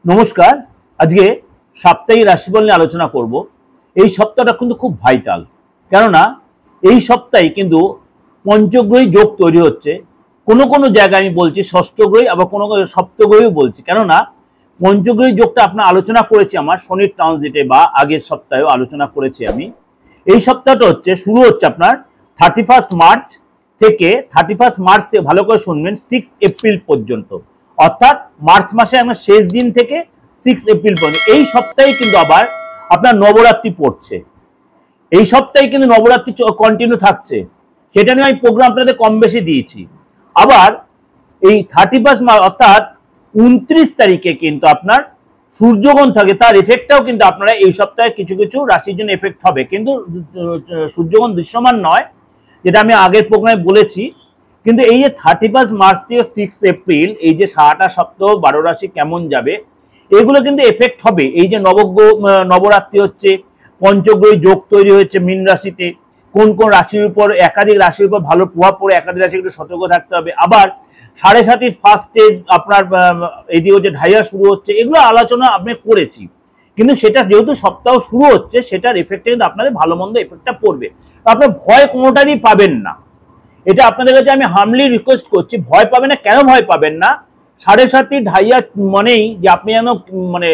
নমস্কার। আজকে সাপ্তাহিক রাশিফল নিয়ে আলোচনা করব। এই সপ্তাহটা কিন্তু খুব ভাইটাল, কেননা এই সপ্তাহে কিন্তু পঞ্চগ্রহী যোগ তৈরি হচ্ছে। কোনো কোনো জায়গায় আমি বলছি ষষ্ঠগ্রহী, আবার কোনো কোনো সপ্তগ্রহীও বলছি, কেননা পঞ্চগ্রহী যোগটা আপনার আলোচনা করেছি আমার শনির ট্রানজিটে, বা আগের সপ্তাহেও আলোচনা করেছি আমি। এই সপ্তাহটা শুরু হচ্ছে আপনার 31 মার্চ থেকে 31 মার্চ থেকে, ভালো করে শুনবেন, 6 এপ্রিল পর্যন্ত, অর্থাৎ মার্চ মাসে আমরা শেষ দিন থেকে 6 এপ্রিল পর্যন্ত। এই সপ্তাহে কিন্তু আবার আপনার নবরাত্রি পড়ছে। এই সপ্তাহে কিন্তু নবরাত্রি কন্টিনিউ থাকছে, সেটা নিয়ে আমি প্রোগ্রাম আপনাদের কম বেশি দিয়েছি। আবার এই 31 মার্চ অর্থাৎ 29 তারিখে কিন্তু আপনার সূর্যগ্রহণ থাকে, তার এফেক্টটাও কিন্তু আপনারা এই সপ্তাহে কিছু কিছু রাশির জন্য এফেক্ট হবে, কিন্তু সূর্যগ্রহণ দৃশ্যমান নয়, যেটা আমি আগের প্রোগ্রামে বলেছি। কিন্তু এই যে 31 মার্চ থেকে 6 এপ্রিল, এই যে সারাটা সপ্তাহ 12 রাশি কেমন যাবে, এগুলো কিন্তু এফেক্ট হবে। এই যে নবরাত্রি হচ্ছে, পঞ্চগ্রহী যোগ তৈরি হয়েছে মীন রাশিতে, কোন কোন রাশির উপর, একাধিক রাশির উপর ভালো প্রভাব পড়ে, একাধিক রাশি একটু সতর্ক থাকতে হবে। আবার 7.5 ফার্স্ট স্টেজ আপনার এদিকে হচ্ছে ঢাইয়া শুরু হচ্ছে, এগুলো আলোচনা আমি করেছি। কিন্তু সেটা যেহেতু সপ্তাহ শুরু হচ্ছে, সেটার এফেক্টে কিন্তু আপনাদের ভালো মন্দ এফেক্টটা পড়বে। আপনার ভয় কোনোটারই পাবেন না, এটা আপনাদের কাছে আমি হামলি রিকোয়েস্ট করছি। ভয় পাবেন না, কেন ভয় পাবেন না? 7.5 ঢাইয়া মানেই যে আপনি যেন মানে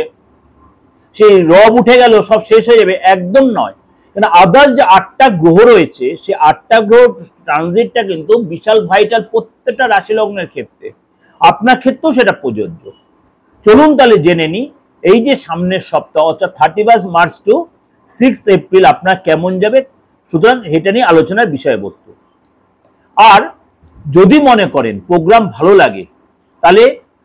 সেই রব উঠে গেল, সব শেষ হয়ে যাবে, একদম নয়। কারণ আদার্স যে 8টা গ্রহ রয়েছে, সেই 8টা গ্রহ ট্রানজিটটা কিন্তু বিশাল ভাইটাল প্রত্যেকটা রাশি লগ্নের ক্ষেত্রে, আপনার ক্ষেত্রেও সেটা প্রযোজ্য। চলুন তাহলে জেনে নি এই যে সামনের সপ্তাহ অর্থাৎ 31 মার্চ টু 6 এপ্রিল আপনার কেমন যাবে। সুতরাং এটা নিয়ে আলোচনার বিষয়বস্তু। আর যদি মনে করেন প্রোগ্রাম ভালো লাগে, তাহলে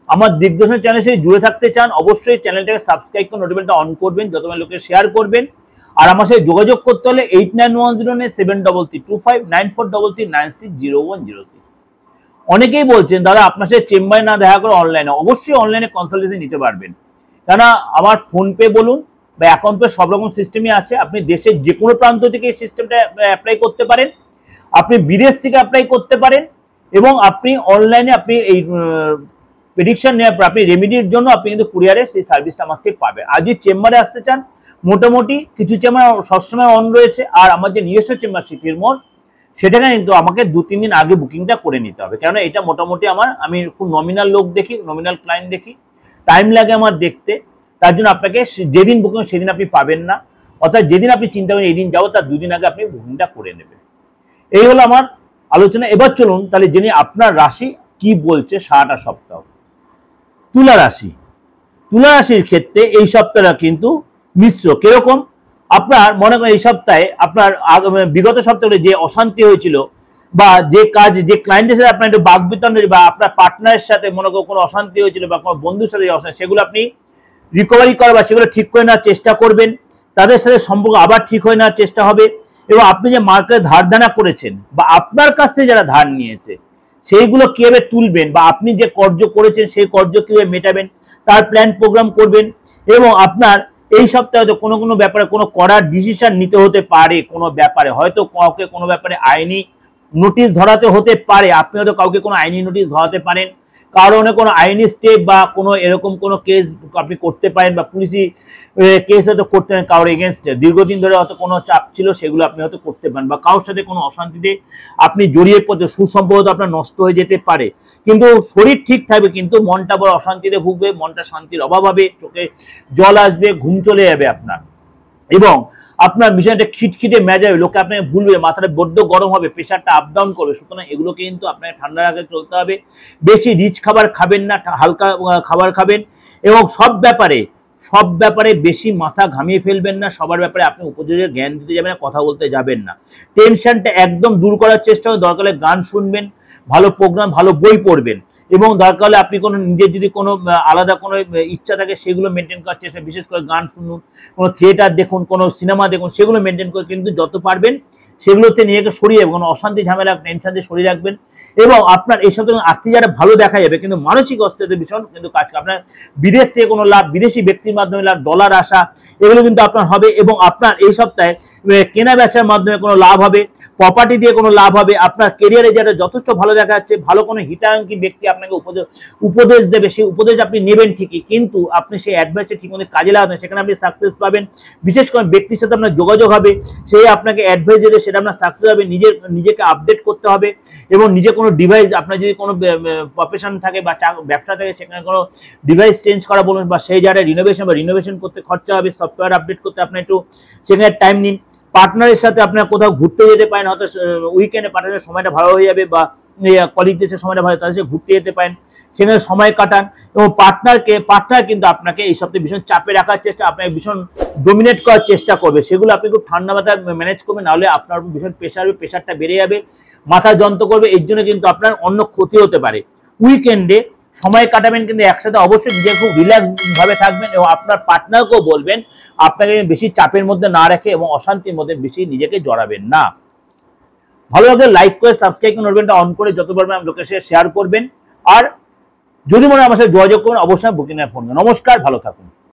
আমার দিগদর্শন চ্যানেলের সাথে জুড়ে থাকতে চান, অবশ্যই চ্যানেলটাকে সাবস্ক্রাইব করে নোটিফিকেশনটা অন করবেন, যত লোকে শেয়ার করবেন। আর আমার সাথে যোগাযোগ করতে হলে 8910733259 9433960106। অনেকেই বলছেন দাদা আপনার সাথে চেম্বারে না দেখা করে অনলাইনে, অবশ্যই অনলাইনে কনসালটেশন নিতে পারবেন। কেননা আমার ফোনপে বলুন বা অ্যাকাউন্ট পে সব রকম সিস্টেমই আছে। আপনি দেশের যে কোনো প্রান্ত থেকে এই সিস্টেমটা অ্যাপ্লাই করতে পারেন, আপনি বিদেশ থেকে অ্যাপ্লাই করতে পারেন, এবং আপনি অনলাইনে আপনি এই প্রেডিকশন নেওয়ার পর আপনি রেমেডির জন্য আপনি কিন্তু কুরিয়ারে সেই সার্ভিসটা আমার থেকে পাবেন। আর যদি চেম্বারে আসতে চান, মোটামুটি কিছু চেম্বার সবসময় অন রয়েছে, আর আমার যে নিজস্ব চেম্বার সিটির মোড়, সেটাকে কিন্তু আমাকে 2-3 দিন আগে বুকিংটা করে নিতে হবে, কেননা এটা মোটামুটি আমি খুব নমিনাল লোক দেখি, নমিনাল ক্লায়েন্ট দেখি, টাইম লাগে আমার দেখতে। তার জন্য আপনাকে যেদিন বুকিং সেদিন আপনি পাবেন না, অর্থাৎ যেদিন আপনি চিন্তা করেন এই দিন যাবো, তার 2 দিন আগে আপনি বুকিংটা করে নেবেন। এই হলো আমার আলোচনা। এবার চলুন তাহলে জেনে আপনার রাশি কি বলছে সারাটা সপ্তাহ। তুলা রাশি, তুলা রাশির ক্ষেত্রে এই সপ্তাহটা কিন্তু মিশ্র। কিরকম? আপনার মনে করেন এই সপ্তাহে আপনার বিগত সপ্তাহে যে অশান্তি হয়েছিল, বা যে কাজ, যে ক্লায়েন্টের সাথে আপনার একটু বাকবিতন্ড, বা আপনার পার্টনারের সাথে মনে করেন কোনো অশান্তি হয়েছিল, বা কোনো বন্ধুর সাথে অশান্তি, সেগুলো আপনি রিকভারি করার বা সেগুলো ঠিক করে নেওয়ার চেষ্টা করবেন। তাদের সাথে সম্পর্ক আবার ঠিক হয়ে নেওয়ার চেষ্টা হবে। এবং আপনি যে মার্কেটে ধার দেনা করেছেন, বা আপনার কাছ থেকে যারা ধার নিয়েছে, সেইগুলো কিভাবে তুলবেন, বা আপনি যে কর্জ করেছেন সেই কর্জ কিভাবে মেটাবেন, তার প্ল্যান প্রোগ্রাম করবেন। এবং আপনার এই সপ্তাহে হয়তো কোনো কোনো ব্যাপারে কোনো করার ডিসিশন নিতে হতে পারে, কোনো ব্যাপারে হয়তো কাউকে কোনো ব্যাপারে আইনি নোটিশ ধরাতে হতে পারে, আপনি হয়তো কাউকে কোনো আইনি নোটিশ ধরাতে পারেন, কারণে কোনো আইনি স্টেপ বা কোনো এরকম কোনো কেস আপনি করতে পারেন, বা পুলিশি কেস হয়তো করতে পারেন কারোর এগেনস্টে, দীর্ঘদিন ধরে হয়তো কোনো চাপ ছিল, সেগুলো আপনি হয়তো করতে পারেন, বা কারোর সাথে কোনো অশান্তিতে আপনি জড়িয়ে পড়তে, সুসম্পর্ক আপনার নষ্ট হয়ে যেতে পারে। কিন্তু শরীর ঠিক থাকবে, কিন্তু মনটা বড় অশান্তিতে ভুগবে, মনটা শান্তির অভাব হবে, চোখে জল আসবে, ঘুম চলে যাবে আপনার, এবং আপনার বিষয়টা খিটখিটে মেজাবে, লোকে আপনাকে ভুলবে, মাথাটা বড্ড গরম হবে, প্রেশারটা আপ ডাউন করবে। সুতরাং এগুলোকে কিন্তু আপনাকে ঠান্ডা রাখে চলতে হবে। বেশি রিচ খাবার খাবেন না, হালকা খাবার খাবেন, এবং সব ব্যাপারে বেশি মাথা ঘামিয়ে ফেলবেন না। সবার ব্যাপারে আপনি উপযোগী জ্ঞান দিতে যাবেন না, কথা বলতে যাবেন না। টেনশনটা একদম দূর করার চেষ্টা হবে। দরকার হলে গান শুনবেন, ভালো প্রোগ্রাম, ভালো বই পড়বেন, এবং দরকার হলে আপনি কোনো নিজের যদি কোনো আলাদা কোনো ইচ্ছা থাকে সেগুলো মেনটেন করার চেষ্টা, বিশেষ করে গান শুনুন, কোনো থিয়েটার দেখুন, কোনো সিনেমা দেখুন, সেগুলো মেনটেন করে কিন্তু যত পারবেন সেগুলোতে নিজেকে সরিয়ে কোনো অশান্তি ঝামেলা টেনশন দিয়ে সরিয়ে রাখবেন। এবং আপনার এই সপ্তাহে আর্থিক যারা ভালো দেখা যাবে, কিন্তু মানসিক অস্থিরতা ভীষণ কিন্তু কাজ করে। আপনার বিদেশ থেকে কোনো লাভ, বিদেশি ব্যক্তির মাধ্যমে লাভ, ডলার আসা, এগুলো কিন্তু আপনার হবে। এবং আপনার এই সপ্তাহে কেনা বেচার মাধ্যমে কোনো লাভ হবে, প্রপার্টি দিয়ে কোনো লাভ হবে। আপনার কেরিয়ারে যেটা যথেষ্ট ভালো দেখা যাচ্ছে, ভালো কোনো হিতাকাঙ্ক্ষী ব্যক্তি আপনাকে উপদেশ দেবে, সেই উপদেশ আপনি নেবেন ঠিকই, কিন্তু আপনি সেই অ্যাডভাইসে ঠিক মতো কাজে লাগাবেন, সেখানে আপনি সাকসেস পাবেন। বিশেষ করে ব্যক্তির সাথে আপনার যোগাযোগ হবে, সেই আপনাকে অ্যাডভাইস দেবে, সেটা আপনার সাকসেস হবে। নিজেকে আপডেট করতে হবে এবং নিজে কোনো ডিভাইস, আপনার যদি কোনো প্রফেশন থাকে বা ব্যবসা থাকে, সেখানে কোনো ডিভাইস চেঞ্জ করা বলুন, বা সেই জায়গায় রিনোভেশন করতে খরচা হবে, সফটওয়্যার আপডেট করতে আপনি একটু সেখানে টাইম নিন। পার্টনারের সাথে আপনার কোথাও ঘুরতে যেতে পারেন, হয়তো উইকেন্ডে পার্টনারের সময়টা ভালো হয়ে যাবে, বা কলিগদের সময়টা ভালো, তাদের সাথে ঘুরতে যেতে পারেন, সেখানে সময় কাটান। এবং পার্টনার কিন্তু আপনাকে এই সপ্তাহে ভীষণ চাপে রাখার চেষ্টা, আপনাকে ভীষণ ডোমিনেট করার চেষ্টা করবে, সেগুলো আপনি খুব ঠান্ডা মাথায় ম্যানেজ করবেন, নাহলে আপনার ভীষণ প্রেশারটা বেড়ে যাবে, মাথা যন্ত্র করবে, এর জন্য কিন্তু আপনার অন্য ক্ষতি হতে পারে। উইকেন্ডে সময় কাটাবেন, কিন্তু একসাথে অবশ্যই নিজে খুব রিল্যাক্স ভাবে থাকবেন, এবং আপনার পার্টনারকেও বলবেন আপনাকে বেশি চাপের মধ্যে না রেখে এবং অশান্তির মধ্যে বেশি নিজেকে জড়াবেন না। ভালো লাগলে লাইক করে সাবস্ক্রাইব করে নোটিফিকেশনটা অন করে যত পারবেন লোকের সাথে শেয়ার করবেন। আর যদি মনে হয় আমার সাথে যোগাযোগ করবেন, অবশ্যই বুকিং এ ফোন করুন। নমস্কার, ভালো থাকুন।